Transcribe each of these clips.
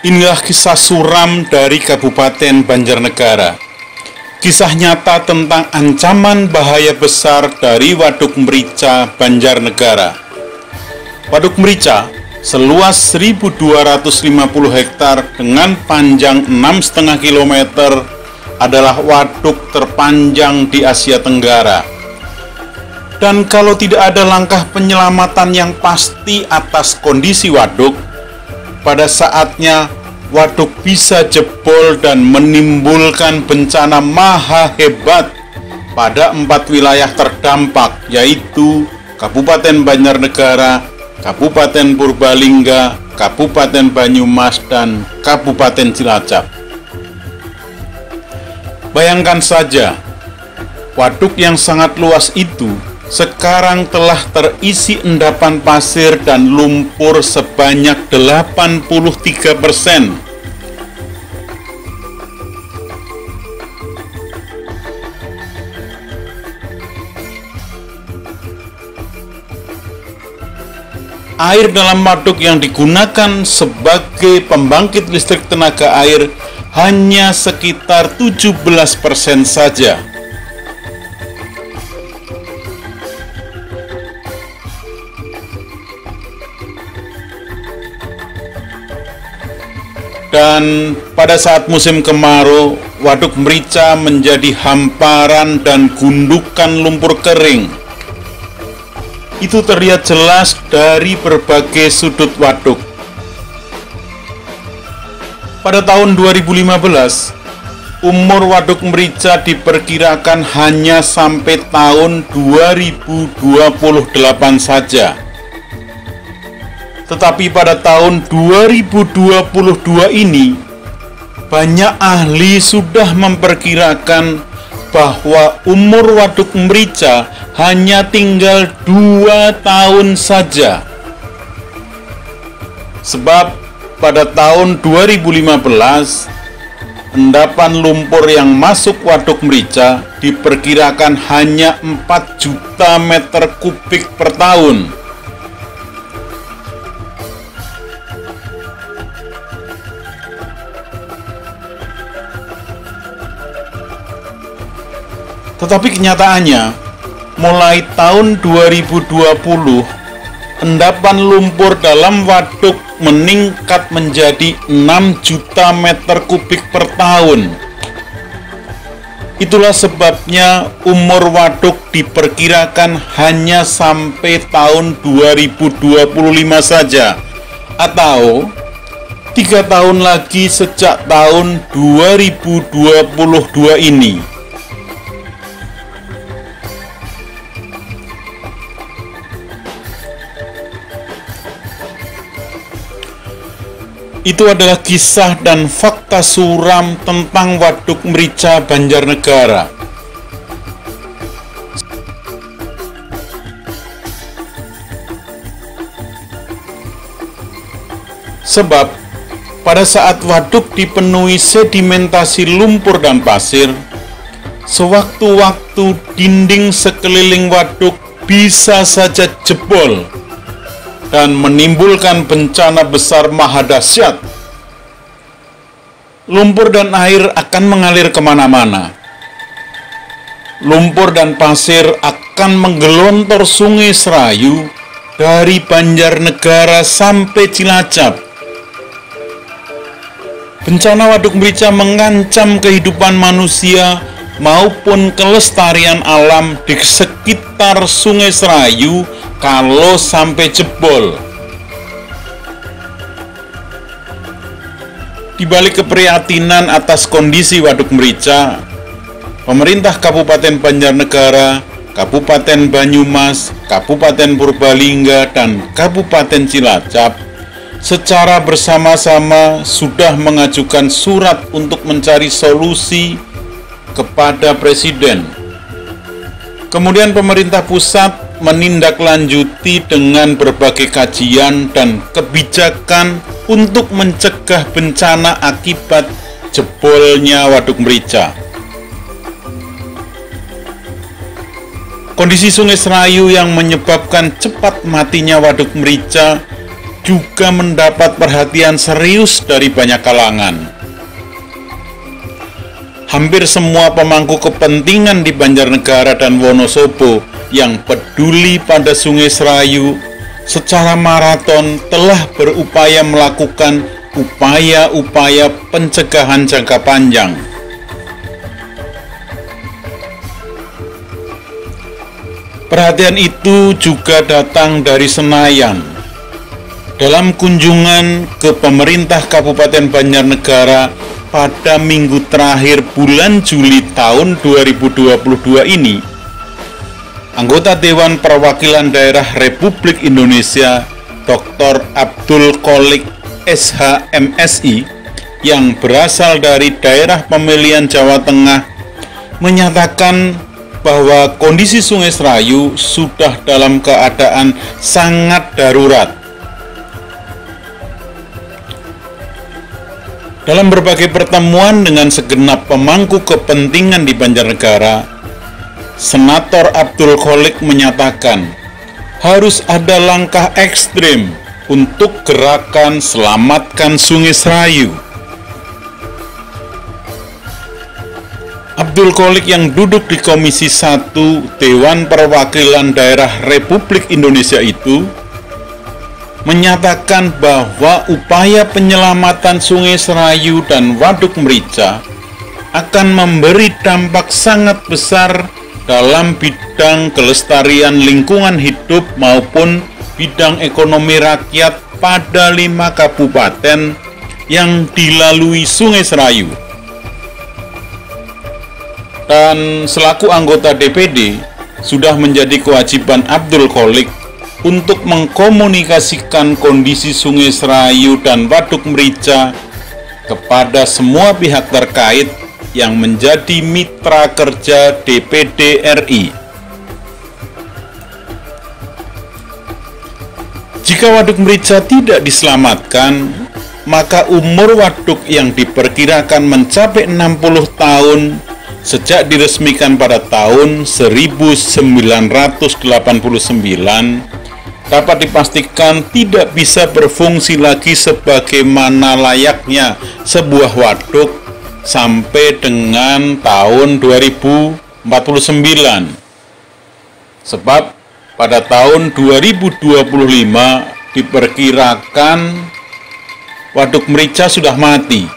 Inilah kisah suram dari Kabupaten Banjarnegara. Kisah nyata tentang ancaman bahaya besar dari Waduk Mrica, Banjarnegara. Waduk Mrica seluas 1.250 hektar dengan panjang 6,5 km adalah waduk terpanjang di Asia Tenggara. Dan kalau tidak ada langkah penyelamatan yang pasti atas kondisi waduk, pada saatnya waduk bisa jebol dan menimbulkan bencana maha hebat pada 4 wilayah terdampak, yaitu Kabupaten Banjarnegara, Kabupaten Purbalingga, Kabupaten Banyumas, dan Kabupaten Cilacap. Bayangkan saja, waduk yang sangat luas itu sekarang telah terisi endapan pasir dan lumpur sebanyak 83%. Air dalam waduk yang digunakan sebagai pembangkit listrik tenaga air hanya sekitar 17% saja. Dan pada saat musim kemarau, Waduk Mrica menjadi hamparan dan gundukan lumpur kering. Itu terlihat jelas dari berbagai sudut waduk. Pada tahun 2015, umur Waduk Mrica diperkirakan hanya sampai tahun 2028 saja. Tetapi pada tahun 2022 ini, banyak ahli sudah memperkirakan bahwa umur Waduk Mrica hanya tinggal 2 tahun saja. Sebab pada tahun 2015, endapan lumpur yang masuk Waduk Mrica diperkirakan hanya 4 juta meter kubik per tahun. Tetapi kenyataannya, mulai tahun 2020, endapan lumpur dalam waduk meningkat menjadi 6 juta meter kubik per tahun. Itulah sebabnya umur waduk diperkirakan hanya sampai tahun 2025 saja, atau 3 tahun lagi sejak tahun 2022 ini. Itu adalah kisah dan fakta suram tentang Waduk Mrica, Banjarnegara. Sebab pada saat waduk dipenuhi sedimentasi lumpur dan pasir, sewaktu-waktu dinding sekeliling waduk bisa saja jebol dan menimbulkan bencana besar maha dahsyat. Lumpur dan air akan mengalir kemana-mana. Lumpur dan pasir akan menggelontor Sungai Serayu dari Banjarnegara sampai Cilacap. Bencana Waduk Mrica mengancam kehidupan manusia maupun kelestarian alam di sekitar Sungai Serayu kalau sampai jebol. Di balik keprihatinan atas kondisi Waduk Mrica, pemerintah Kabupaten Banjarnegara, Kabupaten Banyumas, Kabupaten Purbalingga, dan Kabupaten Cilacap secara bersama-sama sudah mengajukan surat untuk mencari solusi kepada Presiden. Kemudian pemerintah pusat menindaklanjuti dengan berbagai kajian dan kebijakan untuk mencegah bencana akibat jebolnya Waduk Mrica. Kondisi Sungai Serayu yang menyebabkan cepat matinya Waduk Mrica juga mendapat perhatian serius dari banyak kalangan. Hampir semua pemangku kepentingan di Banjarnegara dan Wonosobo yang peduli pada Sungai Serayu secara maraton telah berupaya melakukan upaya-upaya pencegahan jangka panjang. Perhatian itu juga datang dari Senayan. Dalam kunjungan ke pemerintah Kabupaten Banjarnegara pada minggu terakhir bulan Juli tahun 2022 ini, anggota Dewan Perwakilan Daerah Republik Indonesia Dr. Abdul Qolik SH.MSI yang berasal dari daerah pemilihan Jawa Tengah menyatakan bahwa kondisi Sungai Serayu sudah dalam keadaan sangat darurat. Dalam berbagai pertemuan dengan segenap pemangku kepentingan di Banjarnegara, Senator Abdul Qolik menyatakan harus ada langkah ekstrim untuk gerakan selamatkan Sungai Serayu. Abdul Qolik yang duduk di Komisi 1 Dewan Perwakilan Daerah Republik Indonesia itu menyatakan bahwa upaya penyelamatan Sungai Serayu dan Waduk Merica akan memberi dampak sangat besar dalam bidang kelestarian lingkungan hidup maupun bidang ekonomi rakyat pada 5 kabupaten yang dilalui Sungai Serayu. Dan selaku anggota DPD, sudah menjadi kewajiban Abdul Qolik untuk mengkomunikasikan kondisi Sungai Serayu dan Waduk Merica kepada semua pihak terkait yang menjadi mitra kerja DPD RI. Jika Waduk Merica tidak diselamatkan, maka umur waduk yang diperkirakan mencapai 60 tahun sejak diresmikan pada tahun 1989 dapat dipastikan tidak bisa berfungsi lagi sebagaimana layaknya sebuah waduk sampai dengan tahun 2049. Sebab pada tahun 2025 diperkirakan Waduk Merica sudah mati.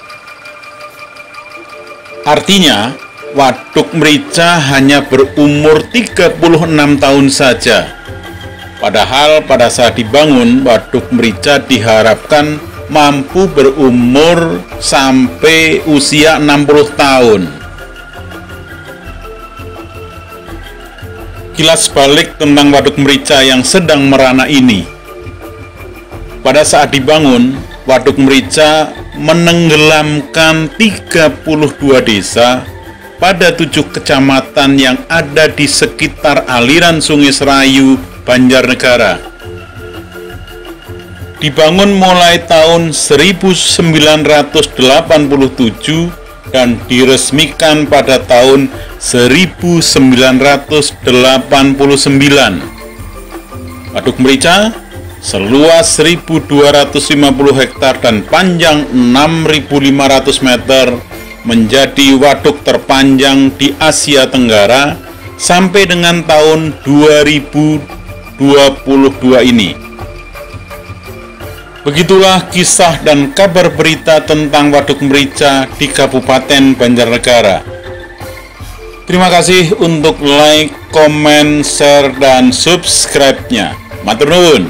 Artinya, Waduk Merica hanya berumur 36 tahun saja. Padahal pada saat dibangun, Waduk Merica diharapkan mampu berumur sampai usia 60 tahun. Kilas balik tentang Waduk Merica yang sedang merana ini. Pada saat dibangun, Waduk Merica menenggelamkan 32 desa pada 7 kecamatan yang ada di sekitar aliran Sungai Serayu, Banjarnegara. Dibangun mulai tahun 1987 dan diresmikan pada tahun 1989. Waduk Merica seluas 1.250 hektar dan panjang 6.500 meter menjadi waduk terpanjang di Asia Tenggara sampai dengan tahun 2022 ini. Begitulah kisah dan kabar berita tentang Waduk Merica di Kabupaten Banjarnegara. Terima kasih untuk like, komen, share, dan subscribe-nya. Matur nuwun.